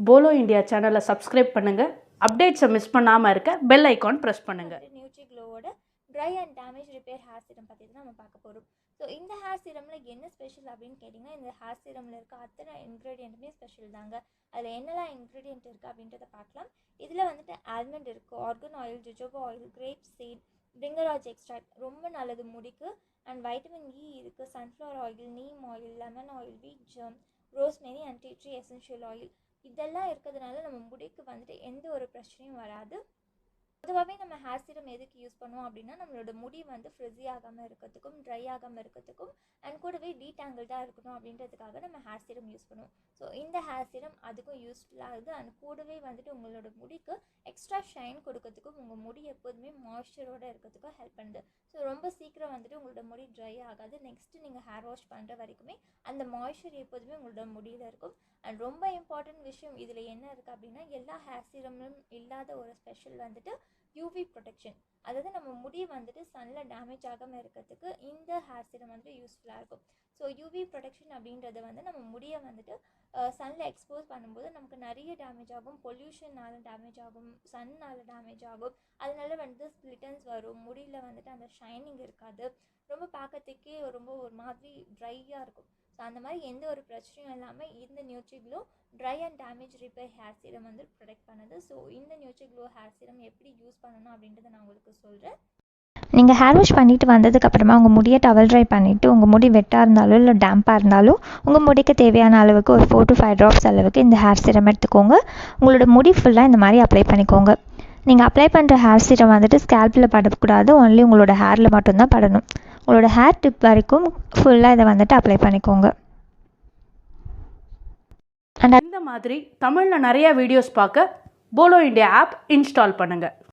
Polo India சேனலை subscribe பண்ணுங்கள். அப்டேட்ஸை miss பண்ணாமல் இருக்க பெல் ஐக்கான் ப்ரெஸ் பண்ணுங்கள். நியூட்ரி க்ளோவோட dry and damage repair hair serum பற்றி தான் நம்ம பார்க்க போகிறோம். ஸோ இந்த ஹேர் சீரமில் என்ன ஸ்பெஷல் அப்படின்னு கேட்டிங்கன்னா, இந்த ஹேர் சீரமில் இருக்க அத்தனை இன்க்ரீடியண்ட்டுமே ஸ்பெஷல் தாங்க. அதில் என்னெல்லாம் இன்க்ரீடியண்ட் இருக்குது அப்படின்றத பார்க்கலாம். இதில் வந்துட்டு ஆல்மண்ட் இருக்குது, argan oil, jojoba oil, grape seed, Bhringraj extract ரொம்ப நல்லது முடிக்கு, அண்ட் வைட்டமின் இ இருக்குது, sunflower oil, neem oil, lemon oil, wheat germ, rosemary and tea tree essential oil இதெல்லாம் இருக்கிறதுனால நம்ம முடிக்கு வந்துட்டு எந்த ஒரு பிரச்சனையும் வராது. பொதுவாகவே நம்ம ஹேர் சீரம் எதுக்கு யூஸ் பண்ணுவோம் அப்படின்னா, நம்மளோட முடி வந்து ஃப்ரிஸி ஆகாமல் இருக்கிறதுக்கும், ட்ரை ஆகாமல் இருக்கிறதுக்கும், அண்ட் கூடவே டீடாங்கிள்டாக இருக்கணும் அப்படின்றதுக்காக நம்ம ஹேர் சீரம் யூஸ் பண்ணுவோம். ஸோ இந்த ஹேர் சீரம் அதுக்கும் யூஸ்ஃபுல்லாகுது. அண்ட் கூடவே வந்துட்டு உங்களோட முடிக்கு எக்ஸ்ட்ரா ஷைன் கொடுக்கறதுக்கும், உங்கள் முடி எப்போதுமே மாய்ஸ்சரோடு இருக்கிறதுக்கும் ஹெல்ப் பண்ணுது. ஸோ ரொம்ப சீக்கிரம் வந்துட்டு உங்களோட முடி ட்ரை ஆகாது. நெக்ஸ்ட்டு நீங்கள் ஹேர் வாஷ் பண்ணுற வரைக்குமே அந்த மாய்ஸ்சர் எப்போதுமே உங்களோட முடியில் இருக்கும். அண்ட் ரொம்ப இம்பார்ட்டன்ட் விஷயம் இதில் என்ன இருக்குது அப்படின்னா, எல்லா ஹேர் சீரமும் இல்லாத ஒரு ஸ்பெஷல் வந்துட்டு யூவி ப்ரொடெக்ஷன். அதாவது நம்ம முடி வந்துட்டு சன்னில் டேமேஜ் ஆகாமல் இருக்கிறதுக்கு இந்த ஹேர் சீரம் வந்துட்டு யூஸ்ஃபுல்லாக இருக்கும். ஸோ யூவி ப்ரொடெக்ஷன் அப்படின்றது வந்து நம்ம முடியை வந்துட்டு சன்னில் எக்ஸ்போஸ் பண்ணும்போது நமக்கு நிறைய டேமேஜ் ஆகும். பொல்யூஷனால் டேமேஜ் ஆகும், சன்னால் டேமேஜ் ஆகும். அதனால வந்து ஸ்ப்ளிட்டன்ஸ் வரும், முடியில் வந்துட்டு அந்த ஷைனிங் இருக்காது, ரொம்ப பார்க்கறதுக்கே ரொம்ப ஒரு மாதிரி ட்ரையாக இருக்கும். ஸோ அந்த மாதிரி எந்த ஒரு பிரச்சனையும் இல்லாமல் இந்த Nutri Glow dry and damage repair hair serum வந்து ப்ரொடெக்ட் பண்ணுது. ஸோ இந்த நியூட்ரி க்ளோ ஹேர் சீரம் எப்படி யூஸ் பண்ணணும் அப்படின்றத நான் உங்களுக்கு சொல்கிறேன். நீங்கள் ஹேர் வாஷ் பண்ணிவிட்டு வந்ததுக்கப்புறமா உங்கள் முடியை டவல் ட்ரை பண்ணிவிட்டு, உங்கள் முடி வெட்டாக இருந்தாலும் இல்லை டேம்பாக இருந்தாலும் உங்கள் முடிக்கு தேவையான அளவுக்கு ஒரு 4 to 5 ட்ராப்ஸ் அளவுக்கு இந்த ஹேர் சீரம் எடுத்துக்கோங்க. உங்களோட முடி ஃபுல்லாக இந்த மாதிரி அப்ளை பண்ணிக்கோங்க. நீங்கள் அப்ளை பண்ணுற ஹேர் சீரம் வந்துட்டு ஸ்கேல்பில் படக்கூடாது, ஒன்லி உங்களோட ஹேரில் மட்டும்தான் படணும். உங்களோட ஹேர் டிப் வரைக்கும் ஃபுல்லாக இதை வந்துட்டு அப்ளை பண்ணிக்கோங்க. இந்த மாதிரி தமிழில் நிறைய வீடியோஸ் பார்க்க போலோ இந்தியா ஆப் இன்ஸ்டால் பண்ணுங்கள்.